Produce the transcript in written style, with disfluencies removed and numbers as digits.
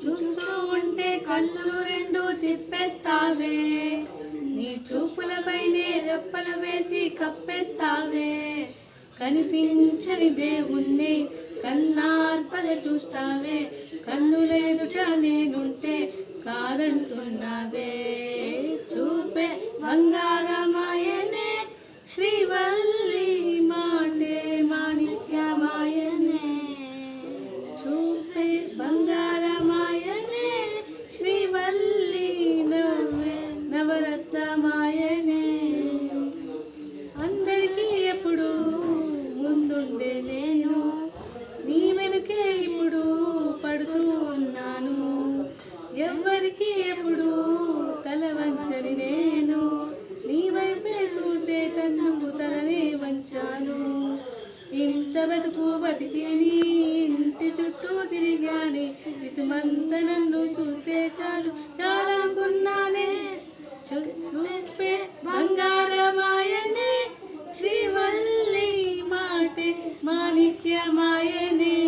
చూస్తూ ఉంటే కళ్ళు రెండు తిప్పేస్తావే, నీ చూపులపైనే రెప్పలు వేసి కప్పేస్తావే. కనిపించని దేవుణ్ణి కన్నార్పద చూస్తావే, కన్నులెదుట నేనుంటే కాదంటున్నావే. చూపే బంగారమాయనే శ్రీవల్లి, మాటే మాణిక్యమాయనే. చూపే బంగారమాయనే శ్రీవల్లి, నవ్వే నవరత్నమాయనే. అందరికీ ఎప్పుడు ముందుండే నేను, నీ వెనుకే ఇప్పుడు పడుతూ ఉన్నాను. ఎవ్వరికి ఎప్పుడు తల వంచని నేను, నీ వైపే చూసేటందుకు తలనే వంచాను. ఇంత బతుకు బతికి నీ ఇంటి చుట్టూ తిరిగానే, ఇసుమంత నన్ను చూస్తే చాలు చాలనుకున్నానే. చూపే బంగారమాయనే శ్రీవల్లి, మాటే మాణిక్యమాయనే.